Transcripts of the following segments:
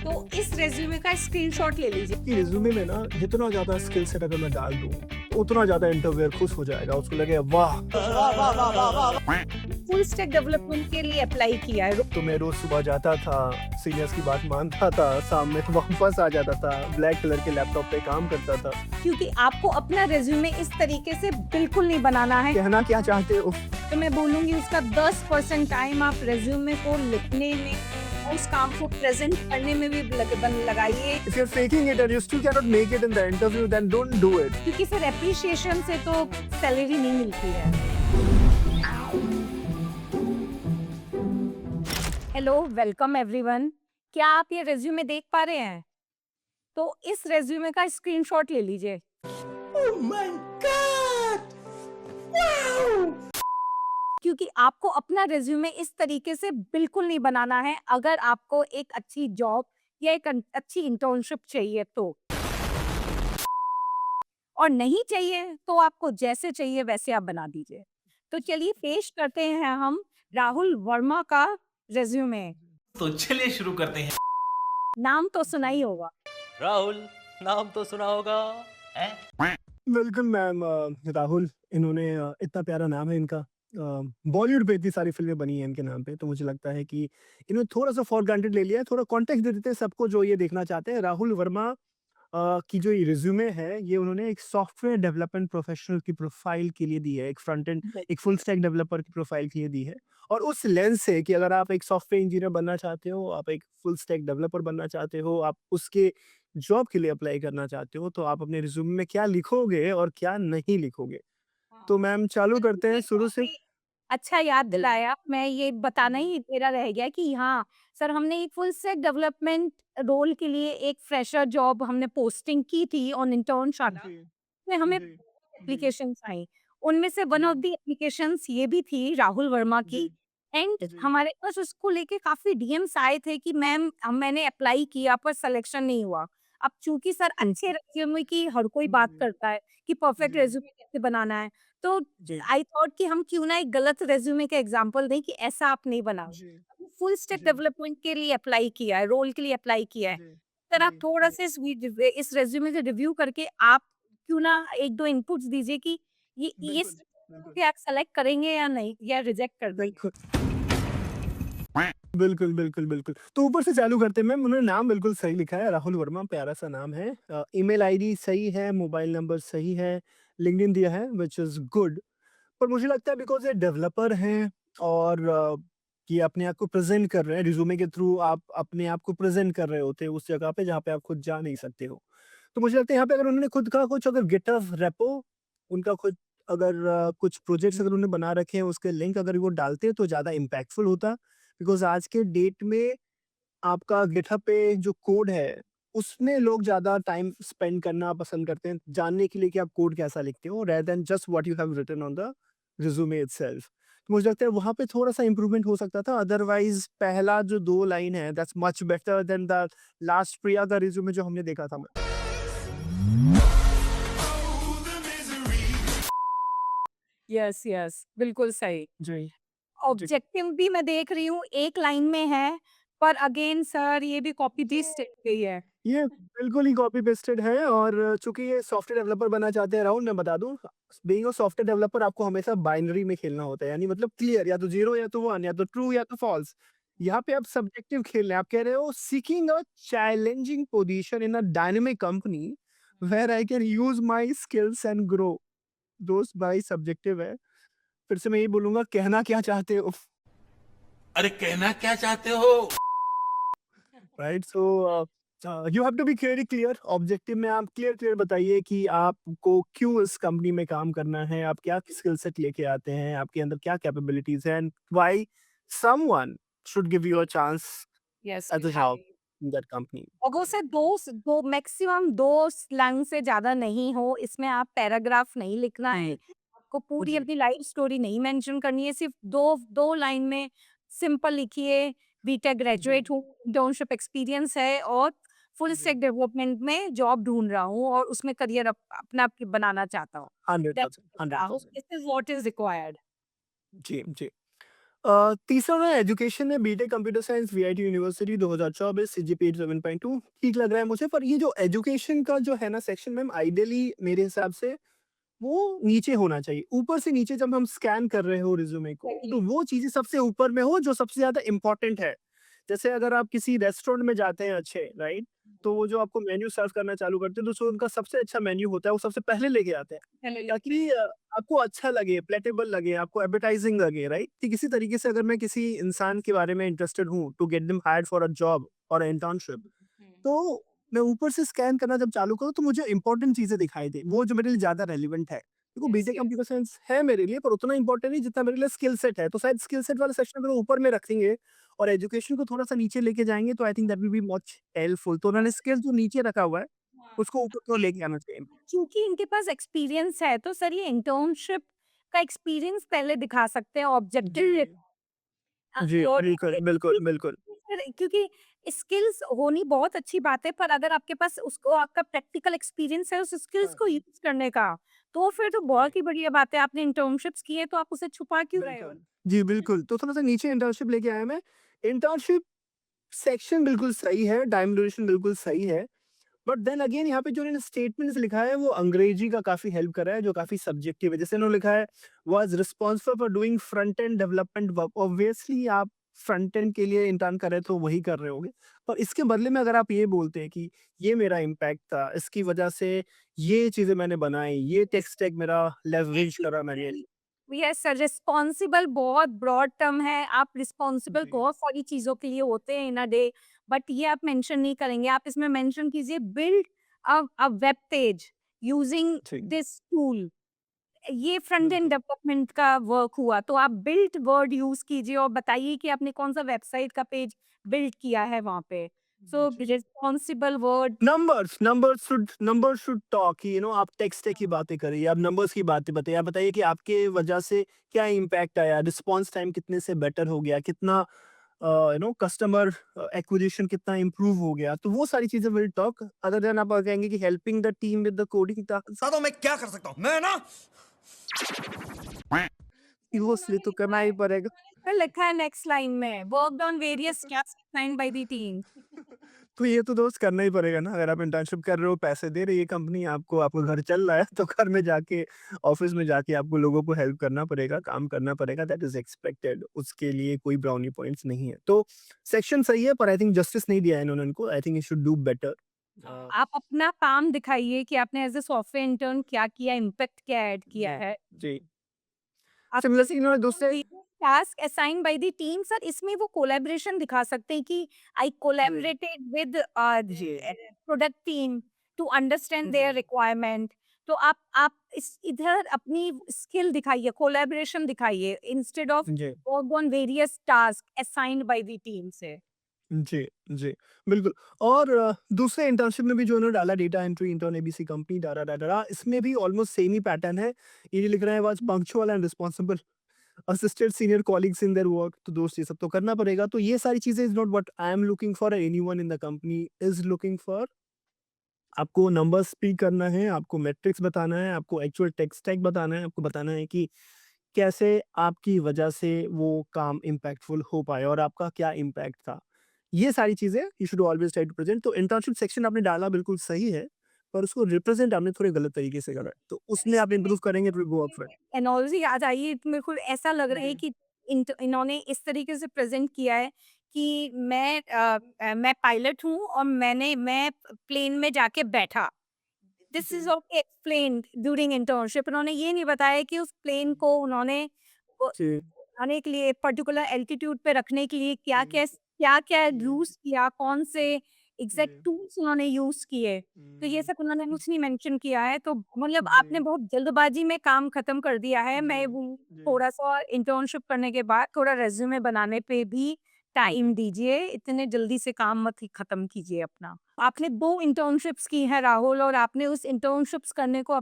तो इस रेज्यूमे का स्क्रीनशॉट ले लीजिए। कि रिज्यूमे में ना जितना ज़्यादा स्किल सेट अगर मैं डाल दूँ, उतना ज़्यादा इंटरव्यूअर खुश हो जाएगा। उसको लगेगा वाह! फुल स्टैक डेवलपमेंट के लिए अप्लाई किया है। तो मैं रोज़ सुबह जाता था, सीनियर्स की बात मानता था, शाम में वापस आ जाता था, ब्लैक कलर के लैपटॉप पे काम करता था। क्योंकि आपको अपना रेज्यूमे इस तरीके से बिल्कुल नहीं बनाना है। कहना क्या चाहते हो? तो मैं बोलूँगी उसका 10% टाइम आप रेज्यूमे को लिखने में और उस काम को प्रेज़ेंट करने में भी लगाइए। If you're faking it and you still cannot make it in the interview, then don't do it. क्योंकि फिर एप्रिसिएशन से तो सैलरी नहीं मिलती है। Hello, welcome everyone. क्या आप ये रेज्यूमे देख पा रहे हैं? तो इस रेज्यूमे का स्क्रीनशॉट ले लीजिए। क्योंकि आपको अपना रिज्यूमे इस तरीके से बिल्कुल नहीं बनाना है अगर आपको एक अच्छी जॉब या एक अच्छी इंटर्नशिप चाहिए तो। और नहीं चाहिए तो आपको जैसे चाहिए वैसे आप बना दीजिए। तो चलिए पेश करते हैं हम राहुल वर्मा का रिज्यूमे। तो चलिए शुरू करते हैं। नाम तो सुना ही होगा। राहुल नाम तो सुना होगा। हैं? बिल्कुल मैम, राहुल, इन्होंने इतना प्यारा नाम है इनका। बॉलीवुड पे इतनी सारी फ़िल्में बनी हैं इनके नाम पे, तो मुझे लगता है कि इन्होंने थोड़ा-सा फॉर ग्रांटेड ले लिया है। थोड़ा कॉन्टेक्स्ट दे देते हैं सबको जो ये देखना चाहते हैं। राहुल वर्मा की जो ये रिज़्यूमे है, ये उन्होंने एक सॉफ्टवेयर डेवलपमेंट प्रोफ़ेशनल की प्रोफ़ाइल के लिए दी है, एक फ्रंट एंड एक फुल स्टैक डेवलपर की प्रोफ़ाइल के लिए दी है। और उस लेंस से कि अगर आप एक सॉफ्टवेयर इंजीनियर बनना चाहते हो, आप एक फुल स्टैक डेवलपर बनना चाहते हो, आप उसके जॉब के लिए अप्लाई करना चाहते हो, तो आप अपने रिज़्यूमे में क्या लिखोगे और क्या नहीं लिखोगे? तो हाँ। मैम चालू करते हैं ये शुरू से। काफ़ी अच्छा याद दिलाया। मैं ये बताना ही मेरा रह गया कि हाँ, सर हमने एक फुल स्टैक डेवलपमेंट रोल के लिए एक फ्रेशर जॉब हमने पोस्टिंग की थी ऑन इंटर्नशिप जी, में हमें जी, जी, एप्लीकेशंस आई। उनमें से वन जी, ऑफ द एप्लीकेशंस ये भी थी राहुल वर्मा जी, की। एंड जी, हमारे पास उसको लेके काफ़ी डीएम्स आए थे कि मैम मैंने अप्लाई किया पर सिलेक्शन नहीं हुआ। अब चूँकि सर हुँ, अच्छे रिज़्यूमे की हर कोई बात जी, करता है कि परफेक्ट जी, रिज़्यूमे कैसे बनाना है। तो जी, आई थॉट कि हम क्यों ना एक गलत रिज़्यूमे का एग्ज़ाम्पल दें कि ऐसा आप नहीं बनाओ। जी, फुल स्टैक जी, डेवलपमेंट के लिए अप्लाई किया है, रोल के लिए अप्लाई किया है। जी, सर आप जी, जी। थोड़ा-सा इस रिज़्यूमे से रिव्यू करके आप क्यों ना 1-2 इनपुट्स दीजिए कि ये बिल्कुल, बिल्कुल। क्या आप सेलेक्ट करेंगे या नहीं या रिजेक्ट कर देंगे? बिल्कुल। बिल्कुल, बिल्कुल, बिल्कुल। तो ऊपर से चालू करते हैं मैम, उन्होंने नाम बिल्कुल सही लिखा है, राहुल वर्मा, प्यारा-सा नाम है। ईमेल आईडी सही है, मोबाइल नंबर सही है, लिंक्डइन दिया है व्हिच इज़ गुड। पर मुझे लगता है बिकॉज़ ये डेवलपर हैं और ये अपने आप को प्रेज़ेंट कर रहे हैं, रिज़्यूमे के थ्रू आप अपने आप को प्रेज़ेंट कर रहे होते हैं उस जगह पे जहाँ पे आप खुद जा नहीं सकते हो। तो मुझे लगता है यहाँ पे अगर उन्होंने खुद का कुछ अगर गिटहब रेपो, उनका खुद अगर कुछ प्रोजेक्ट्स अगर उन्होंने बना रखे हैं, उसके लिंक अगर वो डालते हैं तो ज़्यादा इम्पैक्टफुल होता। बिकॉज़ आज के डेट में आपका गिटहब पे जो कोड है, उसमें लोग ज़्यादा टाइम स्पेंड करना पसंद करते हैं, जानने के लिए कि आप कोड कैसा लिखते हो rather than just what you have written on the resume itself. तो मुझे लगता है वहाँ पे थोड़ा-सा इम्प्रूवमेंट हो सकता था, अदरवाइज़ पहला जो 2 लाइन है that's much better than the last Priya का रिज़्यूमे जो हमने देखा था। यस, यस, बिल्कुल सही। जी, जी। ऑब्जेक्टिव भी मैं देख रही हूँ, एक लाइन में है, पर अगेन सर ये भी कॉपी पेस्ट गई है। ये बिल्कुल ही कॉपी पेस्टेड है और चूँकि ये सॉफ्टवेयर डेवलपर बनना चाहते हैं राहुल, मैं बता दूँ, बीइंग अ सॉफ्टवेयर डेवलपर आपको हमेशा बाइनरी में खेलना होता है, यानी मतलब क्लियर या तो 0 या तो 1 या तो ट्रू या तो फॉल्स। यहाँ पे आप सब्जेक्टिव खेल रहे हैं, आप कह रहे हो seeking a challenging position in a dynamic company where I can use my skills and grow. दोस्त भाई सब्जेक्टिव है। फिर से मैं यही बोलूँगा, कहना क्या चाहते हो? अरे कहना क्या चाहते हो? Right, so you have to be very clear. Objective में आप क्लियर क्लियर बताइए कि आपको क्यों इस कंपनी में काम करना है, आप क्या स्किल सेट लेके आते हैं, आपके अंदर क्या कैपेबिलिटीज हैं and why someone should give you a chance yes, as a help in that company. और वो सिर्फ 2 मैक्सिमम 2 लाइन से ज़्यादा नहीं हो, इसमें आप पैराग्राफ नहीं लिखना है। आपको पूरी जी, अपनी लाइफ स्टोरी नहीं मेंशन करनी है, सिर्फ 2 लाइन में सिंपल लिखिए, बीटेक जी, ग्रेजुएट हूँ, इंटर्नशिप एक्सपीरियंस है और फुल जी, स्टैक डेवलपमेंट में जॉब ढूँढ रहा हूँ और उसमें करियर अपना बनाना चाहता हूँ। Hundred that's percent, it hundred Rahul, percent. This is what is required. जी, जी। तीसरा ना एजुकेशन है, BTech computer science VIT university 2024, CGPA 7.2 ठीक लग रहा है मुझे। पर ये जो एजुकेशन का जो है ना सेक्शन मैम, आइडियली मेरे हिसाब से वो नीचे होना चाहिए। ऊपर से नीचे जब हम स्कैन कर रहे हो रिज्यूमे को, तो एग्जैक्टली। वो चीज़ें सबसे ऊपर में हो जो सबसे ज़्यादा इम्पोर्टेंट है। जैसे अगर आप किसी रेस्टोरेंट में जाते हैं अच्छे, राइट? तो वो जो आपको मेन्यू सर्व करना चालू करते हैं, तो जो उनका सबसे अच्छा मेन्यू होता है, वो सबसे पहले लेके आते हैं। हेलो ताकि आपको अच्छा लगे, प्लेटेबल लगे, आपको एपेटाइजिंग लगे, राइट? ठीक इसी तरीके से अगर मैं किसी इंसान के बारे में इंटरेस्टेड हूँ to get them hired for a job और इंटर्नशिप, तो मैं ऊपर से स्कैन करना जब चालू करूँ तो मुझे इम्पोर्टेंट चीज़ें दिखाई दें, वो जो मेरे लिए ज़्यादा रेलेवेंट है। देखो yes BTech yes. Computer science है मेरे लिए, पर उतना इम्पोर्टेंट नहीं जितना मेरे लिए स्किल सेट है। तो शायद स्किल सेट वाला सेक्शन अगर ऊपर में रखेंगे और एजुकेशन को थोड़ा-सा नीचे लेके जाएँगे, तो I think that will be much helpful. तो उन्होंने स्किल्स जो नीचे रखा हुआ है, उसको ऊपर की ओर लेके आना चाहिए। क्योंकि इनके पास एक्सपीरियंस है तो सर ये इंटर्नशिप का एक्सपीरियंस पहले दिखा सकते हैं ऑब्जेक्टिव। जी। जी, और बिल्कुल, बिल्कुल, बिल्कुल। क्योंकि स्किल्स होनी बहुत अच्छी बात है, पर अगर आपके पास उसको आपका प्रैक्टिकल एक्सपीरियंस है उस स्किल्स हाँ, को यूज करने का, तो फिर तो जी। बहुत ही बढ़िया बात है। आपने इंटर्नशिप्स की है तो आप उसे छुपा क्यों रहे हो? बिल्कुल। जी, बिल्कुल। तो थोड़ा-सा नीचे इंटर्नशिप लेके आया मैं। इंटर्नशिप सेक्शन बिल्कुल सही है, टाइम ड्यूरेशन बिल्कुल सही है। बट देन अगेन यहाँ पे जो इन्होंने स्टेटमेंट्स लिखा है वो अंग्रेजी का काफ़ी हेल्प कर रहा है, जो काफ़ी सब्जेक्टिव है। जैसे इन्होंने लिखा है, was responsible for doing front end development work. Obviously आप फ्रंट एंड के लिए इंटर्न कर रहे हैं तो वही कर रहे होंगे। पर इसके बदले में अगर आप ये बोलते हैं कि ये मेरा इम्पैक्ट था, इसकी वजह से ये चीज़ें मैंने बनाई, ये टेक स्टैक मेरा लेवरेज करा मैंने। यस सर, रिस्पॉन्सिबल बहुत ब्रॉड टर्म है। आप रिस्पॉन्सिबल जी, बहुत सारी चीज़ों के लिए होते हैं इन अ डे, बट ये आप मेंशन नहीं करेंगे। आप इसमें मेंशन कीजिए build a web page using जी, दिस टूल। ये फ्रंट एंड बिल्कुल। डेवलपमेंट का वर्क हुआ, तो आप बिल्ड वर्ड यूज़ कीजिए और बताइए कि आपने कौन-सा वेबसाइट का पेज बिल्ड किया है वहाँ पे। सो जी। Responsible word. Numbers should talk कि आप टेक्स्ट की बातें करिए, आप नंबर्स की बातें बताइए। आप बताइए कि आपके वजह से क्या इम्पैक्ट आया, रिस्पॉन्स टाइम कितने से बेटर हो गया, कितना कस्टमर एक्विजिशन कितना इम्प्रूव हो गया। तो वो सारी चीज़ें विल टॉक। अदर देन आप कहेंगे कि helping the team with the coding task, बता दो मैं क्या कर सकता हूँ मैं ना सीरियसली तो करना ही पड़ेगा। फिर लिखा है नेक्स्ट लाइन में, worked on various tasks assigned by the team. तो ये तो दोस्त करना ही पड़ेगा ना, अगर आप इंटर्नशिप कर रहे हो, पैसे दे रही है कंपनी आपको, आपका घर चल रहा है, तो घर में जाके, ऑफिस में जाके आपको लोगों को हेल्प करना पड़ेगा, काम करना पड़ेगा, दैट इज़ एक्सपेक्टेड। उसके लिए कोई ब्राउनी पॉइंट्स नहीं है। तो सेक्शन सही है, पर आई थिंक जस्टिस नहीं दिया है इन्होंने इनको, आई थिंक ये शुड डू बेटर। अ, आप अपना काम दिखाइए कि आपने एज़ अ सॉफ्टवेयर इंटर्न क्या किया, इम्पैक्ट क्या ऐड किया जी, है। जी। आप सिमिलरली इन्होंने दूसरे। Task assigned by the team sir, इसमें वो कोलैबोरेशन दिखा सकते हैं कि आई जी, कोलैबोरेटेड विद जी, प्रोडक्ट टीम टू अंडरस्टैंड जी, देयर रिक्वायरमेंट। तो आप इस इधर अपनी स्किल दिखाइए, कोलैबोरेशन दिखाइए इंस्टेड ऑफ जी। Work on various task assigned by the team से। जी, जी, बिल्कुल। और दूसरे इंटर्नशिप में भी जो उन्होंने डाला, data entry intern ABC company डा, इसमें भी ऑलमोस्ट सेम ही पैटर्न है। ये लिख रहे हैं, was punctual and responsible, assisted senior colleagues in their work. तो दोस्त ये सब तो करना पड़ेगा। तो ये सारी चीज़ें is not what I am looking for, anyone in the company is looking for. आपको नंबर्स स्पीक करना है, आपको मैट्रिक्स बताना है, आपको एक्चुअल टेक स्टैक बताना है, आपको बताना है कि कैसे आपकी वजह से वो काम इम्पैक्टफुल हो पाए और आपका क्या इम्पैक्ट था। ये सारी चीज़ें you should always try to present. तो इंटर्नशिप सेक्शन आपने डाला बिल्कुल सही है, पर उसको रिप्रेज़ेंट आपने थोड़े गलत तरीके से करा है। तो उसमें आप इम्प्रूव करेंगे तो will go up front. Analogy याद आई है, मेरे को ऐसा लग रहा है जी, कि इन्होंने इस तरीके से प्रेज़ेंट किया है कि मैं पायलट हूँ और मैं प्लेन में जाके बैठा। दिस जी, is also explained during internship. उन्होंने ये नहीं बताया कि उस प्लेन को उन्होंने वो जी, आने के लिए पर्टिकुलर एल्टीट्यूड पे रखने के लिए जी, क्या-क्या जी, यूज़ किया, कौन से एग्ज़ैक्ट जी, टूल्स उन्होंने यूज़ किए। तो ये सब उन्होंने कुछ नहीं मेंशन किया है, तो मतलब आपने जी, बहुत जल्दबाज़ी में काम खत्म कर दिया है। जी, मैं वो जी, थोड़ा-सा इंटर्नशिप करने के बाद थोड़ा रिज़्यूमे बनाने पे भी टाइम दीजिए, इतने जल्दी से काम मत ही खत्म कीजिए अपना। आपने 2 इंटर्नशिप्स की हैं राहुल, और आपने उस इंटर्नशिप्स करने को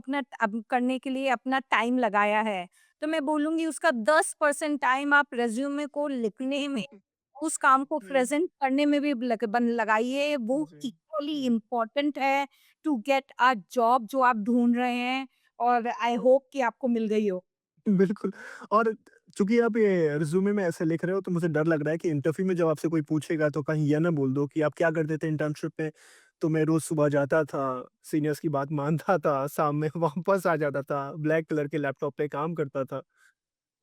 करने के लिए अपना टाइम लगाया है। तो मैं बोलूँगी उसका 10% टाइम आप रिज़्यूमे को लिखने में, उस काम को जी, प्रेज़ेंट करने में भी लगाइए। वो जी, इक्वली जी। इम्पोर्टेंट है टू गेट अ जॉब जो आप ढूँढ रहे हैं, और आई होप कि आपको मिल गई हो। बिल्कुल। और चूँकि आप ये रिज़्यूमे में ऐसे लिख रहे हो तो मुझे डर लग रहा है कि इंटरव्यू में जब आपसे कोई पूछेगा तो कहीं ये ना बोल दो कि आप क्या करते थे इंटर्नशिप में? तो मैं रोज़ सुबह जाता था, सीनियर्स की बात मानता था, शाम में वापस आ जाता था, ब्लैक कलर के लैपटॉप पे काम करता था।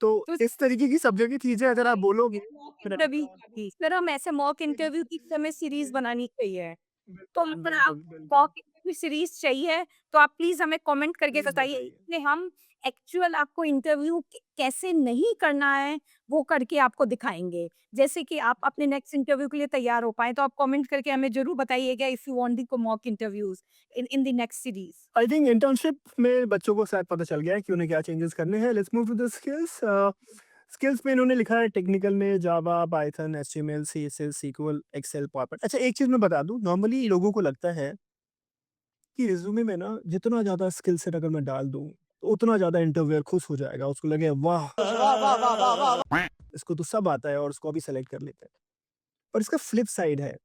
तो तो इस तरीके की सब्जेक्ट की चीज़ें अगर आप बोलोगे मॉक फिर इंटरव्यू की सर हम ऐसे मॉक इंटरव्यू की हमें सीरीज़ बनानी चाहिए। तो अगर आप बिल्कुल, बिल्कुल। मॉक इंटरव्यू सीरीज़ चाहिए, तो आप प्लीज़ हमें कमेंट करके प्लीज़ बताइए, बताइए। इसलिए हम एक्चुअल आपको इंटरव्यू कैसे नहीं करना है, वो करके आपको दिखाएँगे। जैसे कि आप अपने नेक्स्ट इंटरव्यू के लिए तैयार हो पाएँ, तो आप कमेंट करके हमें ज़रूर बताइएगा if you want the mock interviews in the next series. I think internship में बच्चों को शायद पता चल गया है कि उन्हें क्या चेंजेस करने हैं। Let's move to the skills. Skills में इन्होंने लिखा है टेक्निकल में Java, Python, HTML, CSS, SQL, Excel, PowerPoint. अच्छा एक चीज़ मैं बता दूँ, नॉर्मली लोगों को लगता है कि रिज़्यूमे में ना जितना ज़्यादा स्किल सेट अगर मैं डाल दूँ, तो उतना ज़्यादा इंटरव्यूअर खुश हो जाएगा। उसको लगेगा वाह! इसको तो सब आता है और उसको अभी सेलेक्ट कर लेते हैं। पर इसका फ्लिप साइड है।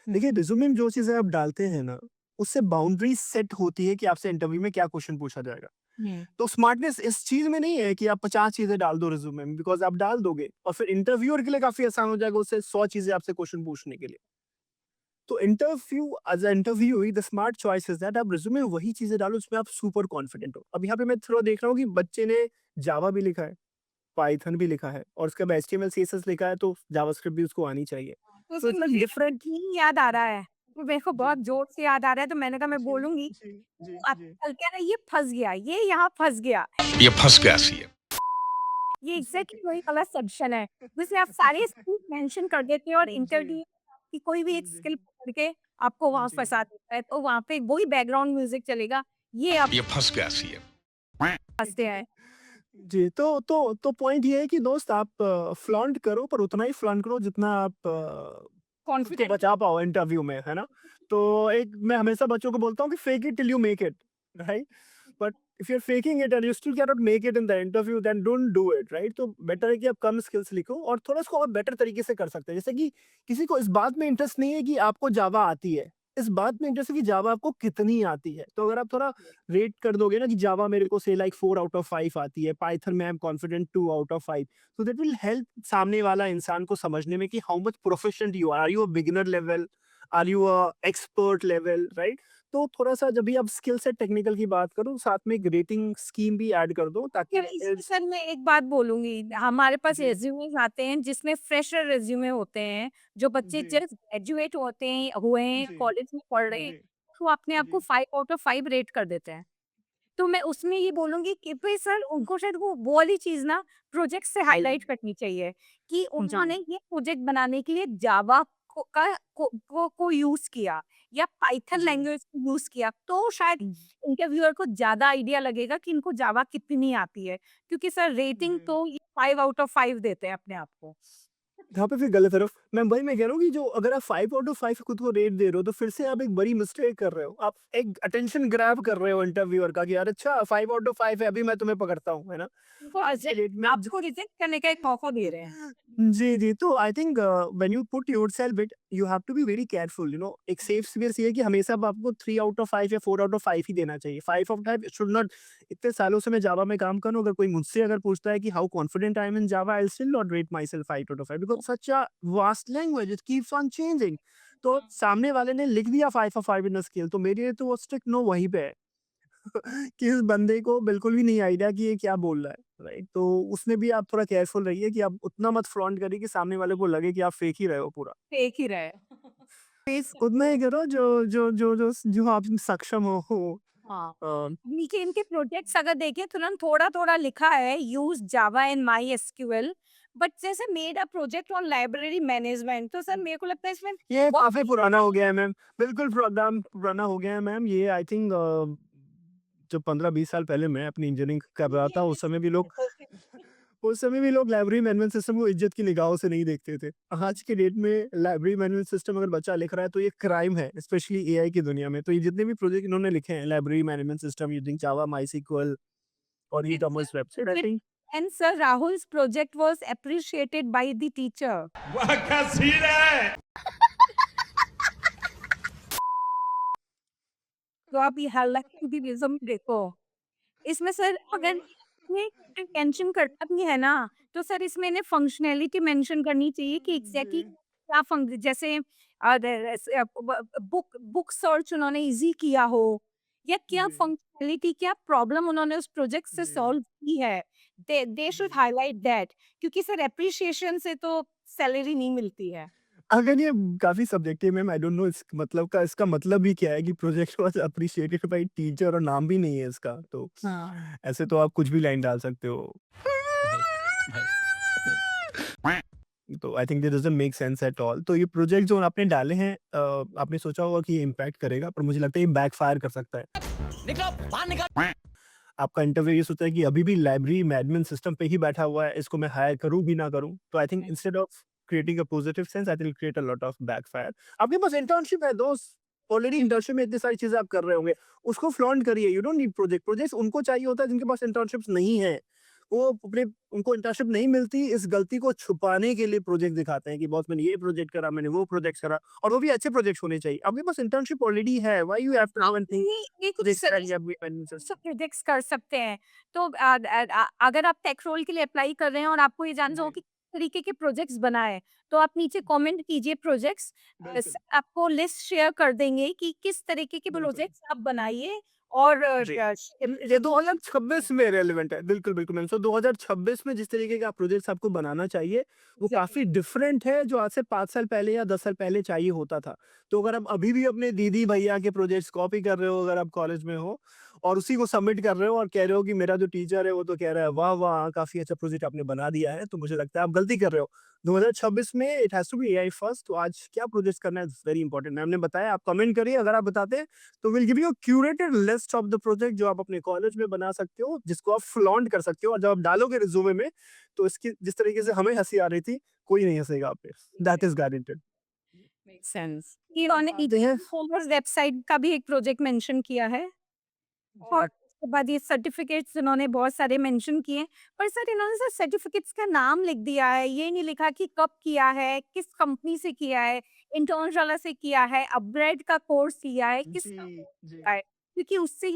देखिए रिज़्यूमे में जो चीज़ें आप डालते हैं ना, उससे बाउंड्री सेट होती है कि आपसे इंटरव्यू में क्या क्वेश्चन पूछा जाएगा। हुँ। तो स्मार्टनेस इस चीज़ में नहीं है कि आप 50 चीज़ें डाल दो रिज़्यूमे में, बिकॉज़ आप डाल दोगे और फिर इंटरव्यूअर के लिए काफ़ी आसान हो जाएगा उससे 100 चीज़ें आपसे क्वेश्चन पूछने के लिए। तो interview as a interviewer the smart choice is that आप रिज़्यूमे में वही चीज़ें डालो जिसमें आप सुपर कॉन्फिडेंट हो। अब यहाँ पे मैं थोड़ा देख रहा हूँ कि बच्चे ने जावा भी लिखा है, पाइथन भी लिखा है और उसके बाद एचटीएमएल, सीएसएस लिखा है तो जावास्क्रिप्ट भी उसको आनी चाहिए। तो तो सर इट्स लाइक मुझे डिफरेंट। नहीं याद आ रहा जी, है, तो मेरे को जी, बहुत ज़ोर से याद आ रहा है, तो मैंने कहा मैं जी, बोलूँगी, जी, जी, आप जी। कल कह रहे ये फँस गया, ये यहाँ फँस गया। ये फँस गया सीएम। ये एग्ज़ैक्टली वही वाला सेक्शन है, जिसमें आप सारे स्किल्स मेंशन कर देते हो और जी, इंटरव्यू की कोई भी एक जी, स्किल पकड़ के आपको वहाँ जी। फँसा देता है, तो वहाँ पे वही बैकग्राउंड म्यूज़िक चलेगा, ये आप ये फँस गया सीएम। फँसते हैं। जी, तो पॉइंट ये है कि दोस्त आप फ्लॉन्ट करो पर उतना ही फ्लॉन्ट करो जितना आप खुद को कॉन्फिडेंट बचा पाओ इंटरव्यू में, है ना? तो एक मैं हमेशा बच्चों को बोलता हूँ कि fake it till you make it, right? But if you are faking it and you still can not make it in the interview then don't do it, right? तो बेटर है कि आप कम स्किल्स लिखो और थोड़ा इसको और बेटर तरीके से कर सकते हैं। जैसे कि किसी को इस बात में इंटरेस्ट नहीं है कि आपको जावा आती है, इस बात में इंटरेस्ट है कि जावा आपको कितनी आती है। तो अगर आप थोड़ा रेट कर दोगे ना कि जावा मेरे को से लाइक 4 आउट ऑफ 5 आती है, पाइथन में I am confident 2 out of 5, so that will help सामने वाला इंसान को समझने में कि how much proficient you are you a beginner level, are you a expert level, right? तो थोड़ा सा जब भी आप स्किल सेट टेक्निकल की बात करो साथ में एक रेटिंग स्कीम भी ऐड कर दो ताकि फिर इसमें सर मैं एक बात बोलूँगी, हमारे पास जी रिज़्यूमेज़ आते हैं जिसमें फ्रेशर रिज़्यूमे होते हैं, जो बच्चे जी जस्ट ग्रेजुएट होते हैं हुए हैं, जी कॉलेज में पढ़ रहे हैं, जी तो अपने आप जी को 5 आउट ऑफ 5 रेट कर देते हैं। तो मैं उसमें ये बोलूँगी कि भई सर उनको शायद वो वाली चीज़ ना प्रोजेक्ट से हाइलाइट करनी चाहिए कि जी उन्होंने ये प्रोजेक्ट बनाने के लिए जावा को यूज़ किया या पाइथन जी लैंग्वेज को यूज़ किया, तो शायद इंटरव्यूअर को ज़्यादा आइडिया लगेगा कि इनको जावा कितनी आती है। क्योंकि सर रेटिंग जी तो ये 5 आउट ऑफ 5 देते हैं अपने आप को। यहाँ पे फिर गलत तरफ मैं कह रहा हूँ कि जो अगर आप 5 आउट ऑफ 5 खुद को रेट दे रहे हो तो फिर से आप एक बड़ी मिस्टेक कर रहे हो। आप एक अटेंशन ग्रैब कर रहे हो इंटरव्यूअर का कि यार अच्छा 5 आउट ऑफ 5 है अभी मैं तुम्हें पकड़ता हूँ, है ना? उनको आज के डेट में आपको रिजेक्ट करने का एक मौका दे रहे हैं। जी, जी। तो I think when you put yourself it you have to be very careful, you know एक सेफ स्पेस ये है कि हमेशा अब आपको 3 आउट ऑफ 5 या 4 आउट ऑफ 5 ही देना चाहिए। 5 ऑफ 5 शुड नॉट। इतने सालों से मैं जावा में काम कर रहा हूँ, अगर कोई मुझसे अगर पूछता है कि how confident I am in Java, I will still not rate myself 5 out of 5 because such a vast language, it keeps on changing. तो सामने वाले ने लिख दिया 5 ऑफ 5 इन अ स्केल तो मेरे लिए तो वो स्ट्रिक्ट नो वहीं पे है। कि उस बंदे को बिल्कुल भी नहीं आइडिया कि ये क्या बोल रहा है, राइट? तो उसमें भी आप थोड़ा केयरफुल रहिए कि आप उतना मत फ्लॉन्ट करिए कि सामने वाले को लगे कि आप फेक ही रहे हो पूरा। फेंक ही रहे हैं। प्लीज़ उतना ही करो जो आप सक्षम हो। हाँ। अ, नीचे इनके प्रोजेक्ट्स अगर देखें तुरंत थोड़ा-थोड़ा लिखा है use Java and MySQL but जैसे made a project on library management तो सर मेरे को लगता है इसमें ये बहुत काफ़ी पुराना हो गया है मैम, बिल्कुल प्रोग्राम पुराना हो गया है मैम। ये आई थिंक जो 15-20 साल पहले मैं अपनी इंजीनियरिंग कर रहा था उस समय भी लोग लाइब्रेरी मैनेजमेंट सिस्टम को इज्जत की निगाहों से नहीं देखते थे। आज के डेट में लाइब्रेरी मैनेजमेंट सिस्टम अगर बच्चा लिख रहा है तो ये क्राइम है, स्पेशली एआई की दुनिया में। तो ये जितने भी प्रोजेक्ट इन्होंने लिखे हैं library management system using Java, MySQL और e-commerce website, I think and sir Rahul's project was appreciated by the teacher वाह क्या सीन है। तो आप ये हालांकि भी रिज्यूम देखो इसमें सर अगर ये मेंशन करना भी है ना, तो सर इसमें इन्हें फंक्शनैलिटी मेंशन करनी चाहिए कि एग्ज़ैक्टली जी, क्या फंक जैसे बुक सर्च उन्होंने ईज़ी किया हो या क्या जी, फंक्शनैलिटी, क्या प्रॉब्लम उन्होंने उस प्रोजेक्ट से जी, सॉल्व की है। दे शुड जी। हाइलाइट दैट, क्योंकि सर एप्रिसिएशन से तो सैलरी नहीं मिलती है। अगर ये काफ़ी सब्जेक्टिव है, मैं आई डोंट नो इस मतलब का इसका मतलब ही क्या है कि project was appreciated by teacher और नाम भी नहीं है इसका, तो हाँ। ऐसे तो आप कुछ भी लाइन डाल सकते हो। भाई भाई भाई तो I think that doesn't make sense at all. तो ये प्रोजेक्ट जो आपने डाले हैं आपने सोचा होगा कि ये इम्पैक्ट करेगा, पर मुझे लगता है ये बैकफ़ायर कर सकता है। निकलो बाहर निकल। आपका इंटरव्यू ये सोचता है कि अभी भी लाइब्रेरी में एडमिन सिस्टम पे ही बैठा हुआ है, इसको मैं हायर करूँ भी ना करूँ। तो I think instead of creating a positive sense I think create a lot of backfire. आपके पास इंटर्नशिप है दोस्त, ऑलरेडी इंटर्नशिप में इतनी सारी चीज़ें आप कर रहे होंगे, उसको फ्लॉन्ट करिए, you don't need project. Projects उनको चाहिए होता है जिनके पास इंटर्नशिप्स नहीं है। वो अपने उनको इंटर्नशिप नहीं मिलती, इस गलती को छुपाने के लिए प्रोजेक्ट दिखाते हैं कि बॉस मैंने ये प्रोजेक्ट करा, मैंने वो प्रोजेक्ट करा और वो भी अच्छे प्रोजेक्ट्स होने चाहिए। आपके पास इंटर्नशिप ऑलरेडी है, why you have to go and think ये कुछ प्रोजेक्ट सर करेंगे सब प्रिडिक्ट कर सकते हैं। तो अगर आप टेक रोल के लिए अप्लाई कर रहे हैं और आपको ये जानना हो जी, कि किस तरीके के प्रोजेक्ट्स बनाएँ, तो आप नीचे कमेंट कीजिए प्रोजेक्ट्स। बिल्कुल, सर आपको लिस्ट शेयर कर देंगे कि किस तरीके के बिल्कुल। प्रोजेक्ट्स आप बनाइए और जी। ये 2026 में रेलेवेंट है। बिल्कुल, बिल्कुल मैम। सो 2026 में जिस तरीके का प्रोजेक्ट्स आपको बनाना चाहिए, वो काफ़ी डिफरेंट है जो आज से 5 साल पहले या 10 साल पहले चाहिए होता था। तो अगर आप अभी भी अपने दीदी-भैया के प्रोजेक्ट्स कॉपी कर रहे हो अगर आप कॉलेज में हो और उसी को सबमिट कर रहे हो और कह रहे हो कि मेरा जो टीचर है वो तो कह रहा है वाह, वाह! काफ़ी अच्छा प्रोजेक्ट आपने बना दिया है, तो मुझे लगता है आप गलती कर रहे हो। 2026 में it has to be AI first. तो आज क्या प्रोजेक्ट्स करना है इट्स वेरी इंपॉर्टेंट। मैम ने बताया आप कमेंट करिए अगर आप बताते हैं तो will give you a curated list of the project जो आप अपने कॉलेज में बना सकते हो, जिसको आप फ्लॉन्ट कर सकते हो और जब आप डालोगे रिज्यूमे में, तो इसकी जिस तरीके से हमें हँसी आ रही थी, कोई नहीं हँसेगा आप पे। That is guaranteed. Make sense. इन्होंने ई-कॉमर्स वेबसाइट का भी एक प्रोजेक्ट मेंशन किया है। और उसके बाद ये सर्टिफिकेट्स इन्होंने बहुत सारे मेंशन किए हैं, पर सर इन्होंने सर सर्टिफिकेट्स का नाम लिख दिया है, ये नहीं लिखा कि कब किया है, किस कंपनी से किया है, इंटर्नशाला से किया है, अपग्रेड का कोर्स किया है, किसका जी, जी। है, क्योंकि उससे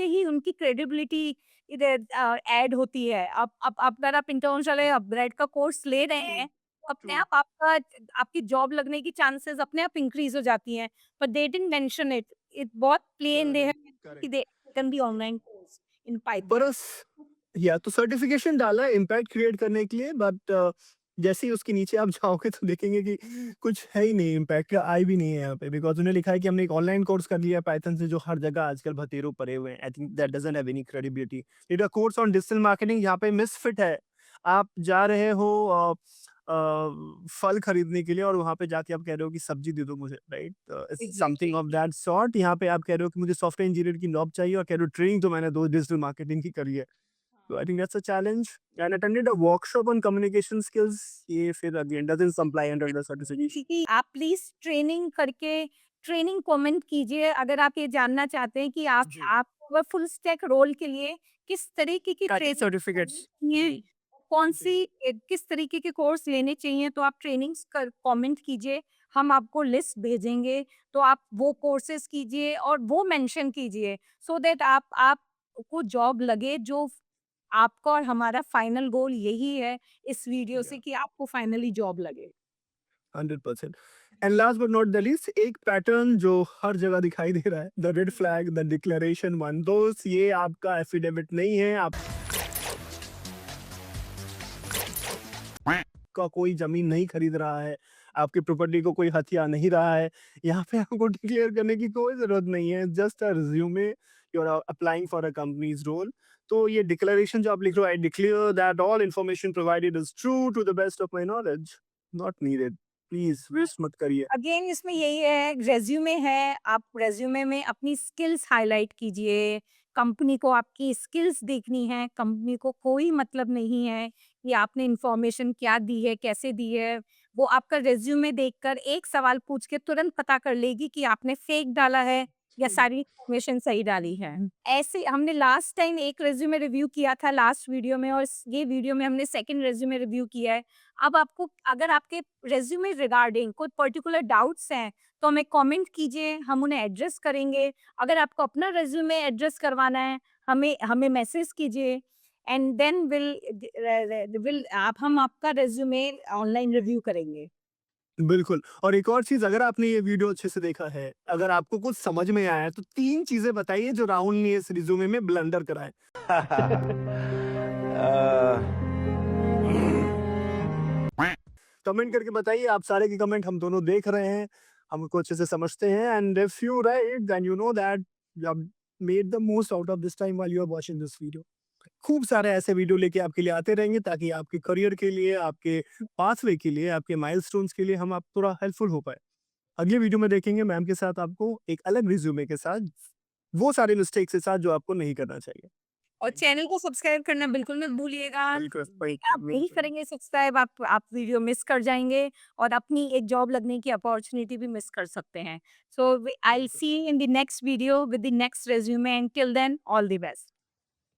ही उनकी क्रेडिबिलिटी इधर ऐड होती है। अब अगर आप इंटर्नशाला या अपग्रेड का कोर्स ले रहे ट्रू, हैं, तो अपने ट्रू। आप आपका आपकी जॉब लगने की चांसेस अपने आप इंक्रीज़ हो जाती हैं, but they didn't mention it. It बहुत plain they have correct, mentioned कि correct. they can be online course in Python. बरस या तो सर्टिफिकेशन डाला है इम्पैक्ट क्रिएट करने के लिए बट जैसे ही उसके नीचे आप जाओगे तो देखेंगे कि कुछ है ही नहीं, इम्पैक्ट का आई भी नहीं है यहाँ पे बिकॉज़ उन्हें लिखा है कि हमने एक ऑनलाइन कोर्स कर लिया है पाइथन से जो हर जगह आजकल भतेरों पड़े हुए हैं। I think that doesn't have any credibility. It a course on digital marketing यहाँ पे मिसफिट है। आप जा रहे हो फल खरीदने के लिए और वहाँ पे जाके आप कह रहे हो कि सब्जी दे दो मुझे, right? It's something of that sort. यहाँ पे आप कह रहे हो कि मुझे सॉफ्टवेयर इंजीनियर की नॉब चाहिए और कह रहे हो ट्रेनिंग तो मैंने 2 डिजिटल मार्केटिंग की करी है। So I think that's a challenge. And attended a workshop on communication skills. ये फिर again doesn't comply under the certification. कि आप प्लीज़ ट्रेनिंग करके ट्रेनिंग कमेंट कीजिए अगर आप ये जानना चाहते हैं कि जी, आप फुल स्टैक रोल के लिए किस तरीके की Got ट्रेनिंग certificates. चाहिए, जी, जी, किस तरीके के कोर्स लेने चाहिए, तो आप ट्रेनिंग्स कर कमेंट कीजिए, हम आपको लिस्ट भेजेंगे, तो आप वो कोर्सेज़ कीजिए और वो मेंशन कीजिए सो दैट आपको जॉब लगे, जो आपका और हमारा फाइनल गोल यही है इस वीडियो से yeah, कि आपको फाइनली जॉब लगे। 100%. And last but not the least, एक पैटर्न जो हर जगह दिखाई दे रहा है, the red flag, the declaration one, दोस्त ये आपका एफिडेविट नहीं है, आपका कोई जमीन नहीं खरीद रहा है, आपकी प्रॉपर्टी को कोई हथिया नहीं रहा है, यहाँ पे आपको डिक्लेयर करने की कोई ज़रूरत नहीं है, just a resume, you are applying for a company's role. तो ये डिक्लेरेशन जो आप लिख रहे हो, I declare that all information provided is true to the best of my knowledge, not needed, please waste मत करिए। अगेन इसमें यही है, रिज्यूमे है, आप रिज्यूमे में अपनी स्किल्स हाइलाइट कीजिए, कंपनी को आपकी स्किल्स देखनी है, कंपनी को कोई मतलब नहीं है कि आपने इन्फॉर्मेशन क्या दी है, कैसे दी है, वो आपका रिज्यूमे देखकर एक सवाल पूछ के तुरंत पता कर लेगी कि आपने फेक डाला है या सारी इन्फॉर्मेशन सही डाली है। ऐसे हमने लास्ट टाइम एक रिज्यूमे रिव्यू किया था लास्ट वीडियो में, और ये वीडियो में हमने सेकंड रिज्यूमे रिव्यू किया है। अब आपको अगर आपके रिज्यूमे रिगार्डिंग कोई पर्टिकुलर डाउट्स हैं, तो हमें कमेंट कीजिए, हम उन्हें एड्रेस करेंगे। अगर आपको अपना रिज्यूमे एड्रेस करवाना है, हमें हमें मैसेज कीजिए। एंड देन विल आप हम आपका रेज्यूमे ऑनलाइन रिव्यू करेंगे। बिल्कुल। और एक और चीज़, अगर आपने ये वीडियो अच्छे से देखा है, अगर आपको कुछ समझ में आया है, तो 3 चीज़ें बताइए जो राहुल ने इस रिज़्यूमे में ब्लंडर करा है। कमेंट करके बताइए, आप सारे के कमेंट हम दोनों देख रहे हैं, हमको अच्छे से समझते हैं, and if you write then you know that you have made the most out of this time while you are watching this video. खूब सारे ऐसे वीडियो लेके आपके लिए आते रहेंगे, ताकि आपके करियर के लिए, आपके पाथवे के लिए, आपके माइलस्टोन्स के लिए हम आप थोड़ा हेल्पफुल हो पाए। अगले वीडियो में देखेंगे मैम के साथ आपको एक अलग रिज्यूमे के साथ, वो सारे मिस्टेक्स के साथ जो आपको नहीं करना चाहिए। और चैनल को सब्सक्राइब करना बिल्कुल मत भूलिएगा। आप नहीं करेंगे सब्सक्राइब, आप वीडियो मिस कर जाएँगे और अपनी एक जॉब लगने की अपॉर्च्युनिटी भी मिस कर सकते हैं। So I will see you in the next video with the next resume and till then all the best.